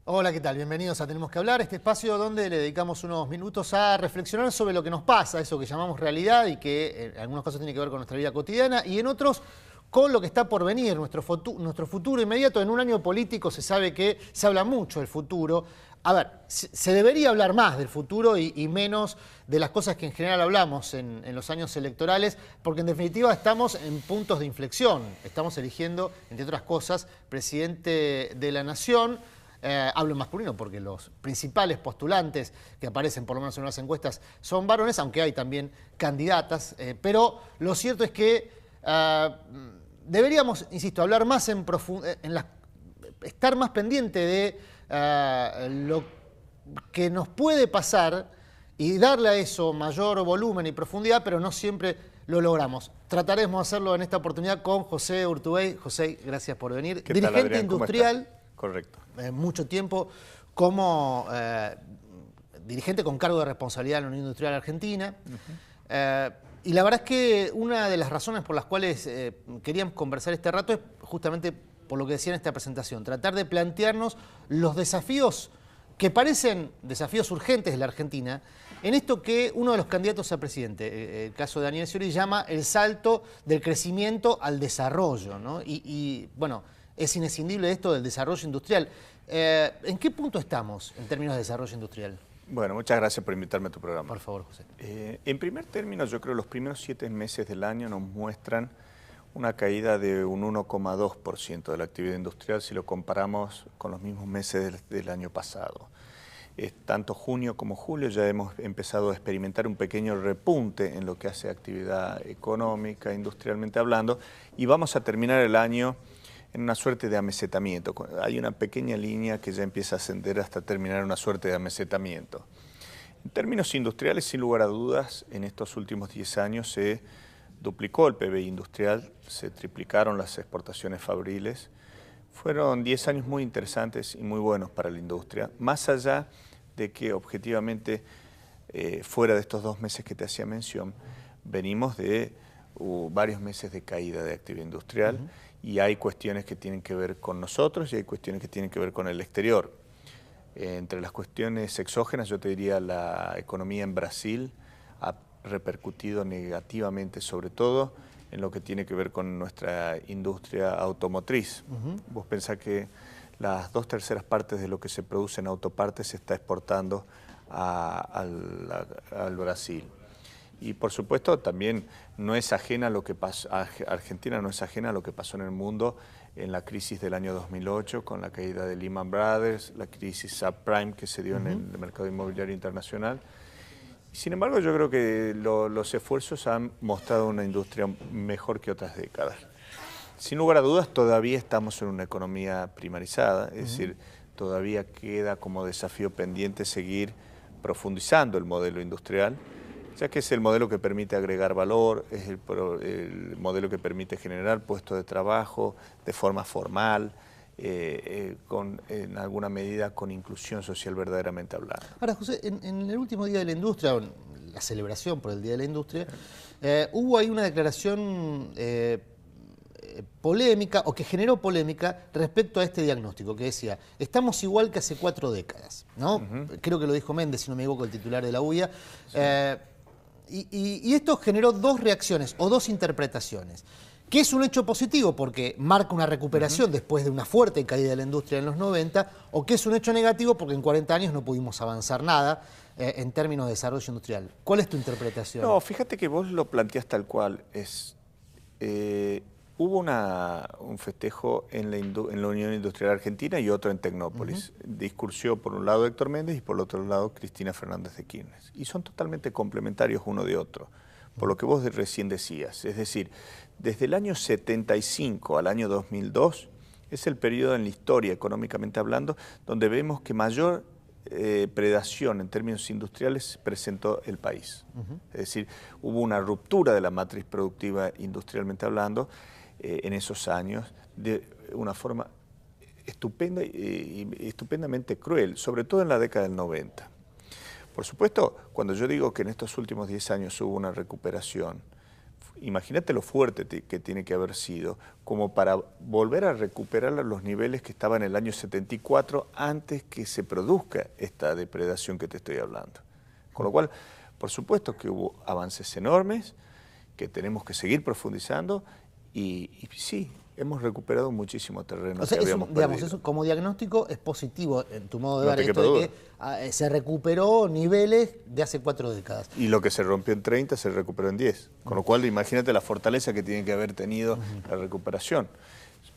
Hola, ¿qué tal? Bienvenidos a Tenemos que hablar, este espacio donde le dedicamos unos minutos a reflexionar sobre lo que nos pasa, eso que llamamos realidad y que en algunos casos tiene que ver con nuestra vida cotidiana y en otros con lo que está por venir, nuestro futuro inmediato. En un año político se sabe que se habla mucho del futuro. A ver, se debería hablar más del futuro y menos de las cosas que en general hablamos en los años electorales, porque en definitiva estamos en puntos de inflexión. Estamos eligiendo, entre otras cosas, presidente de la Nación. Hablo en masculino porque los principales postulantes que aparecen, por lo menos en las encuestas, son varones, aunque hay también candidatas. Pero lo cierto es que deberíamos, insisto, hablar más estar más pendiente de lo que nos puede pasar y darle a eso mayor volumen y profundidad, pero no siempre lo logramos. Trataremos de hacerlo en esta oportunidad con José Urtubey. José, gracias por venir. ¿Qué tal, Dirigente Adrián? ¿Cómo industrial. estás? Correcto. Mucho tiempo como dirigente con cargo de responsabilidad en la Unión Industrial Argentina. Y la verdad es que una de las razones por las cuales queríamos conversar este rato es justamente por lo que decía en esta presentación, tratar de plantearnos los desafíos que parecen desafíos urgentes de la Argentina, en esto que uno de los candidatos a presidente, el caso de Daniel Scioli, llama el salto del crecimiento al desarrollo, ¿no? Y bueno, es inescindible esto del desarrollo industrial. ¿En qué punto estamos en términos de desarrollo industrial? Bueno, muchas gracias por invitarme a tu programa. Por favor, José. En primer término, yo creo que los primeros 7 meses del año nos muestran una caída de un 1,2% de la actividad industrial si lo comparamos con los mismos meses del año pasado. Tanto junio como julio ya hemos empezado a experimentar un pequeño repunte en lo que hace actividad económica, industrialmente hablando, y vamos a terminar el año en una suerte de amesetamiento. Hay una pequeña línea que ya empieza a ascender hasta terminar una suerte de amesetamiento. En términos industriales, sin lugar a dudas, en estos últimos 10 años se duplicó el PBI industrial, se triplicaron las exportaciones fabriles. Fueron 10 años muy interesantes y muy buenos para la industria, más allá de que objetivamente, fuera de estos 2 meses que te hacía mención, venimos de varios meses de caída de actividad industrial. Y hay cuestiones que tienen que ver con nosotros y hay cuestiones que tienen que ver con el exterior. Entre las cuestiones exógenas, yo te diría la economía en Brasil ha repercutido negativamente, sobre todo en lo que tiene que ver con nuestra industria automotriz. Vos pensás que las 2/3 partes de lo que se produce en autopartes se está exportando al Brasil. Y por supuesto también no es ajena a lo que pasó, Argentina no es ajena a lo que pasó en el mundo en la crisis del año 2008 con la caída de Lehman Brothers, la crisis subprime que se dio en el mercado inmobiliario internacional. Y sin embargo, yo creo que los esfuerzos han mostrado una industria mejor que otras décadas. Sin lugar a dudas, todavía estamos en una economía primarizada, es decir, todavía queda como desafío pendiente seguir profundizando el modelo industrial, ya que es el modelo que permite agregar valor, es el modelo que permite generar puestos de trabajo de forma formal, en alguna medida con inclusión social verdaderamente hablando. Ahora, José, en el último Día de la Industria, o en la celebración por el Día de la Industria, hubo ahí una declaración polémica, o que generó polémica respecto a este diagnóstico, que decía, estamos igual que hace 4 décadas, ¿no? Creo que lo dijo Méndez, si no me equivoco, el titular de la UIA. Sí. Y esto generó 2 reacciones o 2 interpretaciones, que es un hecho positivo porque marca una recuperación después de una fuerte caída de la industria en los 90, o que es un hecho negativo porque en 40 años no pudimos avanzar nada en términos de desarrollo industrial. ¿Cuál es tu interpretación? No, fíjate que vos lo planteás tal cual. Hubo un festejo en la Unión Industrial Argentina y otro en Tecnópolis. Discursió por un lado Héctor Méndez y por el otro lado Cristina Fernández de Kirchner. Y son totalmente complementarios uno de otro, por lo que vos recién decías. Es decir, desde el año 75 al año 2002 es el periodo en la historia, económicamente hablando, donde vemos que mayor predación en términos industriales presentó el país. Es decir, hubo una ruptura de la matriz productiva industrialmente hablando, en esos años de una forma estupenda y estupendamente cruel, sobre todo en la década del 90. Por supuesto, cuando yo digo que en estos últimos 10 años hubo una recuperación, imagínate lo fuerte que tiene que haber sido como para volver a recuperar los niveles que estaban en el año 74 antes que se produzca esta depredación que te estoy hablando. Con lo cual, por supuesto que hubo avances enormes que tenemos que seguir profundizando y sí, hemos recuperado muchísimo terreno. O sea, digamos, eso como diagnóstico es positivo en tu modo de ver esto de que se recuperó niveles de hace 4 décadas. Y lo que se rompió en 30 se recuperó en 10. Con lo cual, imagínate la fortaleza que tiene que haber tenido la recuperación.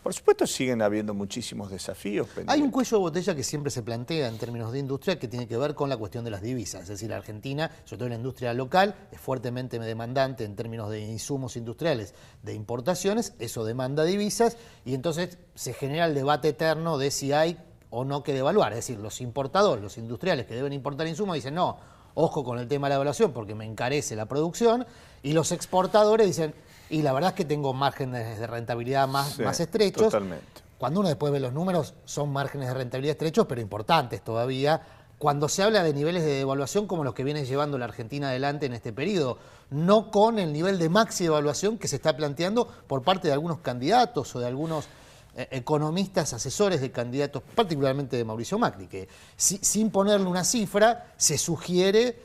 Por supuesto, siguen habiendo muchísimos desafíos pendientes. Hay un cuello de botella que siempre se plantea en términos de industria que tiene que ver con la cuestión de las divisas. Es decir, Argentina, sobre todo en la industria local, es fuertemente demandante en términos de insumos industriales de importaciones. Eso demanda divisas y entonces se genera el debate eterno de si hay o no que devaluar. Es decir, los importadores, los industriales que deben importar insumos dicen no, ojo con el tema de la devaluación porque me encarece la producción. Y los exportadores dicen... Y la verdad es que tengo márgenes de rentabilidad más estrechos. Totalmente. Cuando uno después ve los números, son márgenes de rentabilidad estrechos, pero importantes todavía. Cuando se habla de niveles de devaluación como los que viene llevando la Argentina adelante en este periodo, no con el nivel de máxima devaluación que se está planteando por parte de algunos candidatos o de algunos economistas, asesores de candidatos, particularmente de Mauricio Macri, que sin ponerle una cifra se sugiere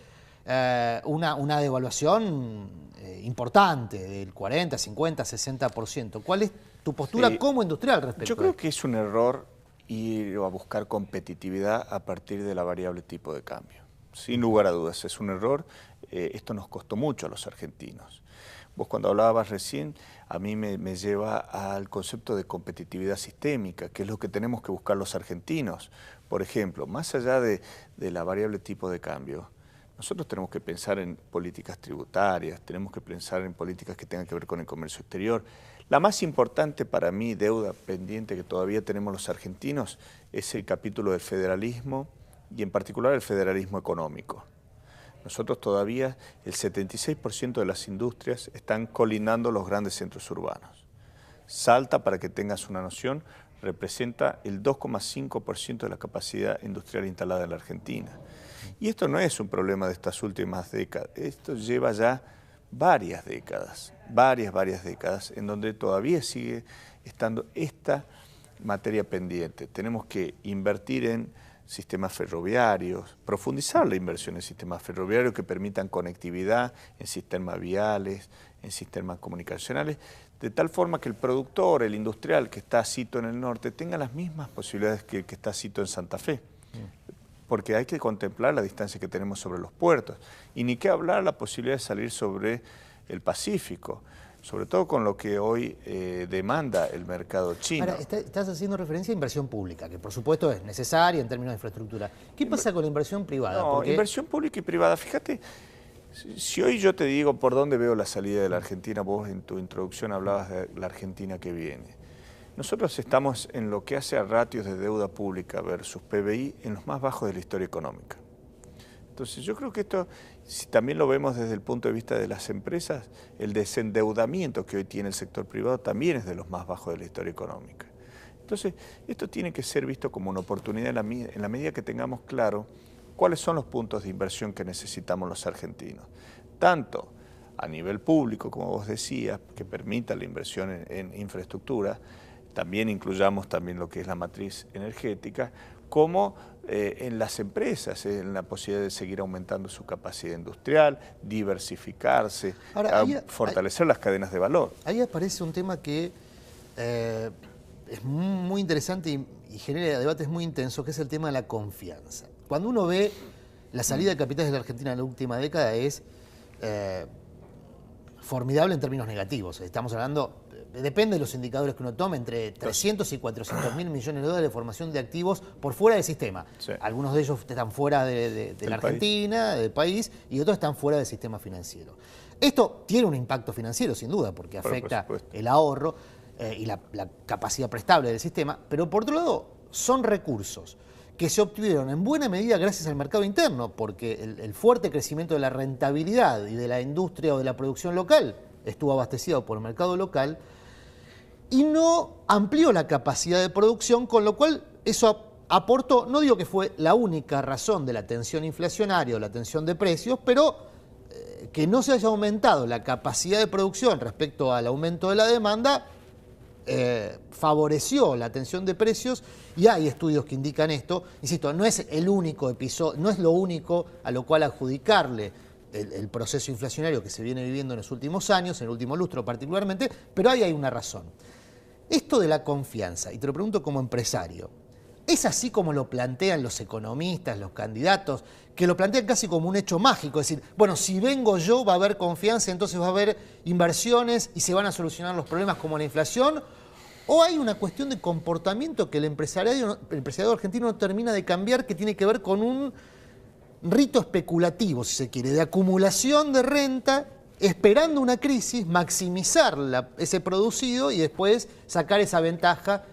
una devaluación importante, del 40, 50, 60%. ¿Cuál es tu postura como industrial respecto a esto? Yo creo que es un error ir a buscar competitividad a partir de la variable tipo de cambio. Sin lugar a dudas, es un error. Esto nos costó mucho a los argentinos. Vos cuando hablabas recién, a mí me lleva al concepto de competitividad sistémica, que es lo que tenemos que buscar los argentinos. Por ejemplo, más allá de la variable tipo de cambio, nosotros tenemos que pensar en políticas tributarias, tenemos que pensar en políticas que tengan que ver con el comercio exterior. La más importante para mí, deuda pendiente que todavía tenemos los argentinos, es el capítulo del federalismo y en particular el federalismo económico. Nosotros todavía, el 76% de las industrias están colindando los grandes centros urbanos. Salta, para que tengas una noción, representa el 2,5% de la capacidad industrial instalada en la Argentina. Y esto no es un problema de estas últimas décadas, esto lleva ya varias décadas, varias décadas, en donde todavía sigue estando esta materia pendiente. Tenemos que invertir en sistemas ferroviarios, profundizar la inversión en sistemas ferroviarios que permitan conectividad, en sistemas viales, en sistemas comunicacionales, de tal forma que el productor, el industrial que está sito en el norte, tenga las mismas posibilidades que el que está sito en Santa Fe. Porque hay que contemplar la distancia que tenemos sobre los puertos. Y ni qué hablar la posibilidad de salir sobre el Pacífico, sobre todo con lo que hoy demanda el mercado chino. Ahora, estás haciendo referencia a inversión pública, que por supuesto es necesaria en términos de infraestructura. ¿Qué pasa con la inversión privada? No, inversión pública y privada. Fíjate, si hoy yo te digo por dónde veo la salida de la Argentina, vos en tu introducción hablabas de la Argentina que viene. Nosotros estamos en lo que hace a ratios de deuda pública versus PBI en los más bajos de la historia económica. Entonces yo creo que esto, si también lo vemos desde el punto de vista de las empresas, el desendeudamiento que hoy tiene el sector privado también es de los más bajos de la historia económica. Entonces esto tiene que ser visto como una oportunidad en la medida que tengamos claro cuáles son los puntos de inversión que necesitamos los argentinos. Tanto a nivel público, como vos decías, que permita la inversión en infraestructura, también incluyamos también lo que es la matriz energética, como en las empresas, en la posibilidad de seguir aumentando su capacidad industrial, diversificarse, fortalecer las cadenas de valor. Ahí aparece un tema que es muy interesante y genera debates muy intensos, que es el tema de la confianza. Cuando uno ve la salida de capitales de la Argentina en la última década es formidable en términos negativos. Estamos hablando, depende de los indicadores que uno tome, entre 300 y 400 mil millones de dólares de formación de activos por fuera del sistema. Sí. Algunos de ellos están fuera de la Argentina, del país, y otros están fuera del sistema financiero. Esto tiene un impacto financiero, sin duda, porque afecta el ahorro y la capacidad prestable del sistema, pero por otro lado, son recursos que se obtuvieron en buena medida gracias al mercado interno, porque el fuerte crecimiento de la rentabilidad y de la industria o de la producción local estuvo abastecido por el mercado local y no amplió la capacidad de producción, con lo cual eso aportó, no digo que fue la única razón de la tensión inflacionaria o la tensión de precios, pero que no se haya aumentado la capacidad de producción respecto al aumento de la demanda favoreció la tensión de precios, y hay estudios que indican esto. Insisto, no es el único episodio, no es lo único a lo cual adjudicarle el proceso inflacionario que se viene viviendo en los últimos años, en el último lustro particularmente, pero ahí hay una razón. Esto de la confianza, y te lo pregunto como empresario, ¿es así como lo plantean los economistas, los candidatos, que lo plantean casi como un hecho mágico? Es decir, bueno, si vengo yo va a haber confianza, entonces va a haber inversiones y se van a solucionar los problemas como la inflación. ¿O hay una cuestión de comportamiento que el empresariado argentino no termina de cambiar, que tiene que ver con un rito especulativo, si se quiere, de acumulación de renta, esperando una crisis, maximizar ese producido y después sacar esa ventaja,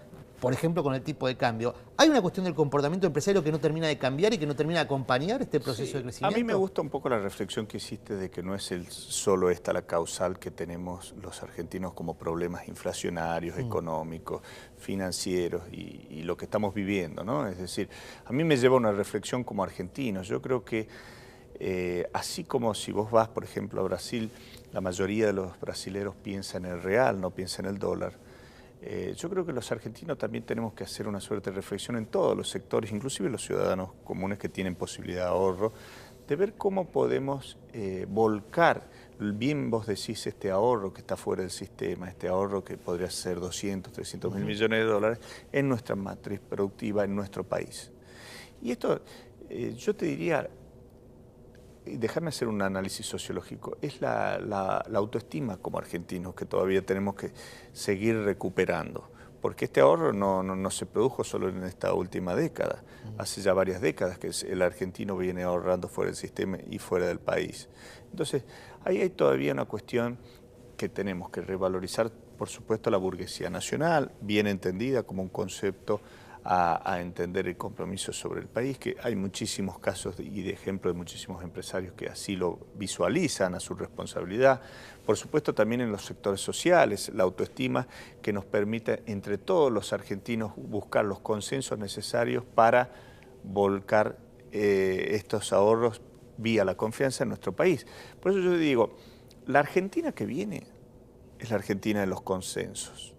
por ejemplo, con el tipo de cambio? ¿Hay una cuestión del comportamiento empresario que no termina de cambiar y que no termina de acompañar este proceso de crecimiento? A mí me gusta un poco la reflexión que hiciste de que no es solo esta la causal que tenemos los argentinos como problemas inflacionarios, económicos, financieros y lo que estamos viviendo, ¿no? Es decir, a mí me lleva a una reflexión como argentino. Yo creo que así como si vos vas, por ejemplo, a Brasil, la mayoría de los brasileros piensa en el real, no piensa en el dólar. Yo creo que los argentinos también tenemos que hacer una suerte de reflexión en todos los sectores, inclusive los ciudadanos comunes que tienen posibilidad de ahorro, de ver cómo podemos volcar, bien vos decís, este ahorro que está fuera del sistema, este ahorro que podría ser 200, 300 mil millones de dólares, en nuestra matriz productiva, en nuestro país. Y esto, yo te diría, dejarme hacer un análisis sociológico, es la autoestima como argentinos que todavía tenemos que seguir recuperando, porque este ahorro no se produjo solo en esta última década, hace ya varias décadas que el argentino viene ahorrando fuera del sistema y fuera del país. Entonces, ahí hay todavía una cuestión que tenemos que revalorizar, por supuesto, la burguesía nacional, bien entendida como un concepto a entender el compromiso sobre el país, que hay muchísimos casos y de ejemplos de muchísimos empresarios que así lo visualizan a su responsabilidad. Por supuesto también en los sectores sociales, la autoestima que nos permite entre todos los argentinos buscar los consensos necesarios para volcar estos ahorros vía la confianza en nuestro país. Por eso yo digo, la Argentina que viene es la Argentina de los consensos.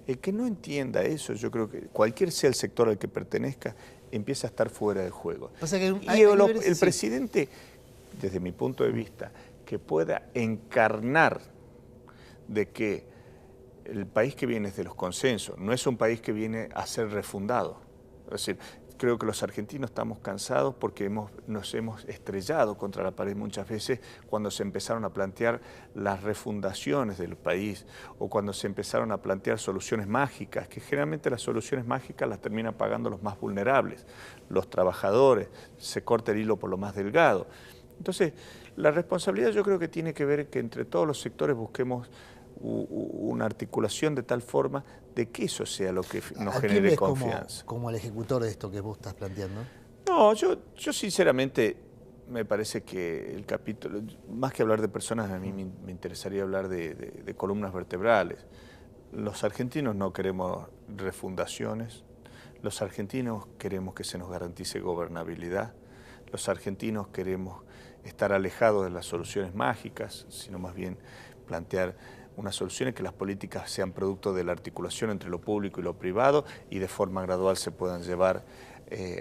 El que no entienda eso, yo creo que cualquier sea el sector al que pertenezca, empieza a estar fuera de juego. O sea que el presidente, desde mi punto de vista, que pueda encarnar de que el país que viene es de los consensos, no es un país que viene a ser refundado. Es decir, creo que los argentinos estamos cansados porque nos hemos estrellado contra la pared muchas veces cuando se empezaron a plantear las refundaciones del país o cuando se empezaron a plantear soluciones mágicas, que generalmente las soluciones mágicas las terminan pagando los más vulnerables, los trabajadores, se corta el hilo por lo más delgado. Entonces, la responsabilidad yo creo que tiene que ver que entre todos los sectores busquemos una articulación de tal forma de que eso sea lo que nos genere confianza. Como el ejecutor de esto que vos estás planteando? No, yo sinceramente me parece que el capítulo, más que hablar de personas, a mí me interesaría hablar de columnas vertebrales. Los argentinos no queremos refundaciones, los argentinos queremos que se nos garantice gobernabilidad, los argentinos queremos estar alejados de las soluciones mágicas, sino más bien plantear unas soluciones que las políticas sean producto de la articulación entre lo público y lo privado y de forma gradual se puedan llevar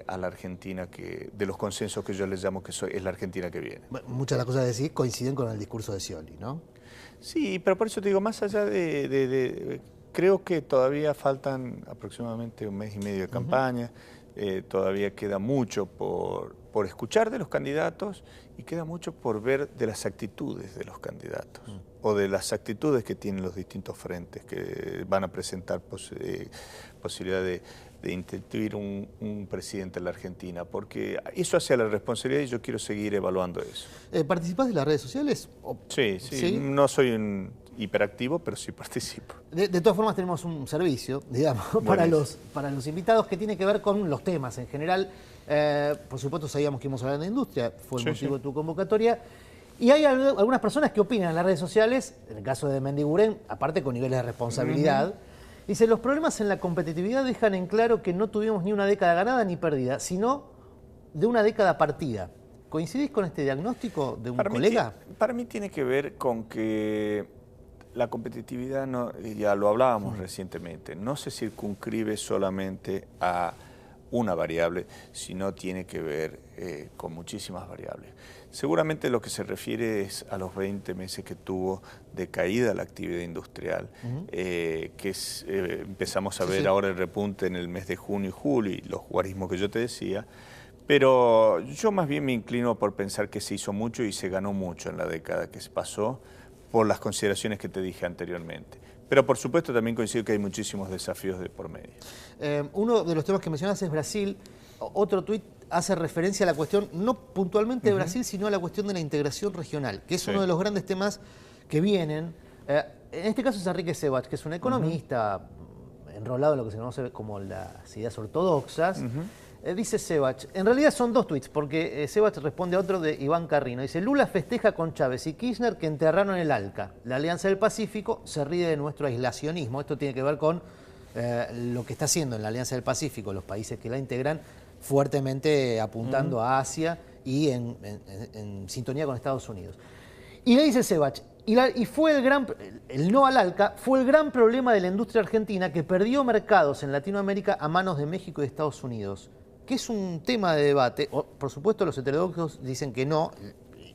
a la Argentina de los consensos que yo les llamo que es la Argentina que viene. Bueno, muchas de las cosas que decís coinciden con el discurso de Scioli, ¿no? Sí, pero por eso te digo, más allá creo que todavía faltan aproximadamente un mes y medio de campaña, todavía queda mucho por escuchar de los candidatos y queda mucho por ver de las actitudes de los candidatos o de las actitudes que tienen los distintos frentes que van a presentar posibilidad de instituir un presidente en la Argentina, porque eso hace a la responsabilidad y yo quiero seguir evaluando eso. ¿Participás de las redes sociales? Sí, no soy un hiperactivo, pero sí participo. De todas formas tenemos un servicio, digamos, para los invitados que tiene que ver con los temas en general. Por supuesto sabíamos que íbamos a hablar de industria, fue el motivo de tu convocatoria. Y hay algunas personas que opinan en las redes sociales, en el caso de Mendiguren, aparte con niveles de responsabilidad, dice, los problemas en la competitividad dejan en claro que no tuvimos ni una década ganada ni perdida, sino de una década partida. ¿Coincidís con este diagnóstico de un Para colega? Para mí tiene que ver con que la competitividad, ya lo hablábamos recientemente, no se circunscribe solamente a una variable, sino tiene que ver con muchísimas variables. Seguramente lo que se refiere es a los 20 meses que tuvo de caída la actividad industrial, empezamos a ver ahora el repunte en el mes de junio y julio y los guarismos que yo te decía, pero yo más bien me inclino por pensar que se hizo mucho y se ganó mucho en la década que se pasó por las consideraciones que te dije anteriormente. Pero por supuesto también coincido que hay muchísimos desafíos de por medio. Uno de los temas que mencionas es Brasil. Otro tuit hace referencia a la cuestión, no puntualmente de Brasil, sino a la cuestión de la integración regional, que es uno de los grandes temas que vienen. En este caso es Enrique Sebach, que es un economista enrolado en lo que se conoce como las ideas ortodoxas. Dice Sebach, en realidad son dos tuits, porque Sebach responde a otro de Iván Carrino. Dice, Lula festeja con Chávez y Kirchner que enterraron el ALCA. La Alianza del Pacífico se ríe de nuestro aislacionismo. Esto tiene que ver con lo que está haciendo en la Alianza del Pacífico, los países que la integran, fuertemente apuntando a Asia y en sintonía con Estados Unidos. Y le dice Sebach, y fue el no al ALCA fue el gran problema de la industria argentina que perdió mercados en Latinoamérica a manos de México y de Estados Unidos, que es un tema de debate. Por supuesto, los heterodoxos dicen que no,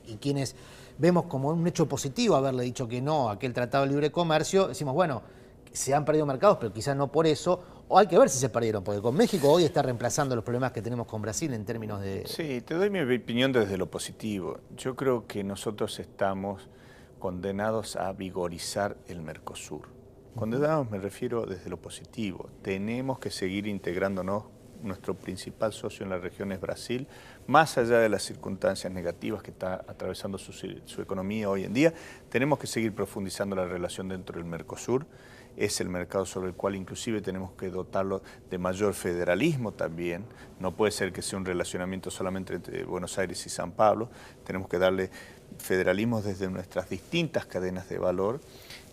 y quienes vemos como un hecho positivo haberle dicho que no a aquel tratado de libre comercio, decimos, bueno, se han perdido mercados, pero quizás no por eso, o hay que ver si se perdieron, porque con México hoy está reemplazando los problemas que tenemos con Brasil en términos de... Sí, te doy mi opinión desde lo positivo. Yo creo que nosotros estamos condenados a vigorizar el Mercosur. Condenados me refiero desde lo positivo. Tenemos que seguir integrándonos. Nuestro principal socio en la región es Brasil, más allá de las circunstancias negativas que está atravesando su economía hoy en día, tenemos que seguir profundizando la relación dentro del Mercosur. Es el mercado sobre el cual inclusive tenemos que dotarlo de mayor federalismo también. No puede ser que sea un relacionamiento solamente entre Buenos Aires y San Pablo. Tenemos que darle federalismo desde nuestras distintas cadenas de valor.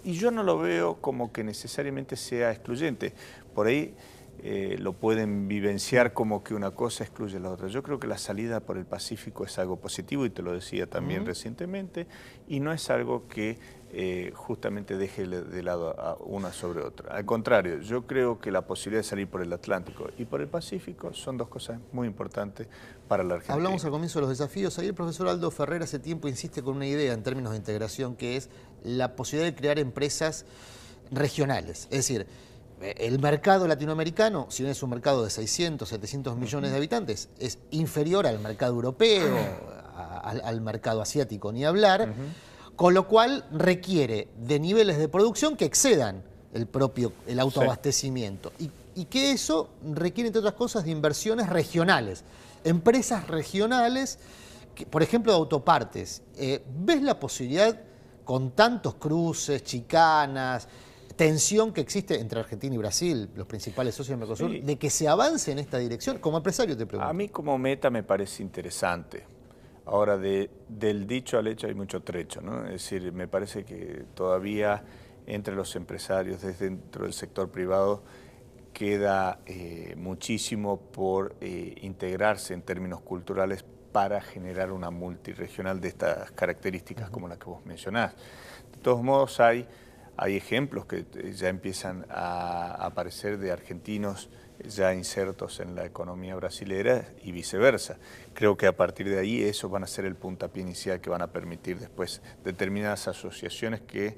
Y yo no lo veo como que necesariamente sea excluyente. Por ahí lo pueden vivenciar como que una cosa excluye a la otra. Yo creo que la salida por el Pacífico es algo positivo, y te lo decía también recientemente, y no es algo que justamente deje de lado a una sobre otra. Al contrario, yo creo que la posibilidad de salir por el Atlántico y por el Pacífico son dos cosas muy importantes para la Argentina. Hablamos al comienzo de los desafíos. Ahí el profesor Aldo Ferrer hace tiempo insiste con una idea en términos de integración, que es la posibilidad de crear empresas regionales. Es decir, el mercado latinoamericano, si bien es un mercado de 600, 700 millones de habitantes, es inferior al mercado europeo, al mercado asiático, ni hablar, con lo cual requiere de niveles de producción que excedan el autoabastecimiento. Y que eso requiere, entre otras cosas, de inversiones regionales, empresas regionales, por ejemplo, de autopartes. ¿Ves la posibilidad, con tantos cruces, chicanas, tensión que existe entre Argentina y Brasil, los principales socios del Mercosur, de que se avance en esta dirección? Como empresario te pregunto. A mí como meta me parece interesante. Ahora, del dicho al hecho hay mucho trecho, ¿no? Es decir, me parece que todavía entre los empresarios, desde dentro del sector privado, queda muchísimo por integrarse en términos culturales para generar una multirregional de estas características como la que vos mencionás. De todos modos, hay ejemplos que ya empiezan a aparecer de argentinos ya insertos en la economía brasilera y viceversa. Creo que a partir de ahí eso van a ser el puntapié inicial que van a permitir después determinadas asociaciones que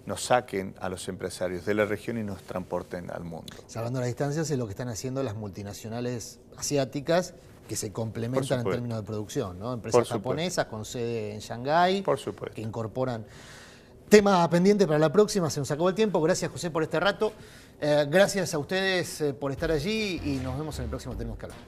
nos saquen a los empresarios de la región y nos transporten al mundo. Salvando las distancias es lo que están haciendo las multinacionales asiáticas que se complementan en términos de producción, ¿no? Empresas japonesas con sede en Shanghái, que incorporan. Tema pendiente para la próxima, se nos acabó el tiempo. Gracias, José, por este rato. Gracias a ustedes por estar allí y nos vemos en el próximo Tenemos que Hablar.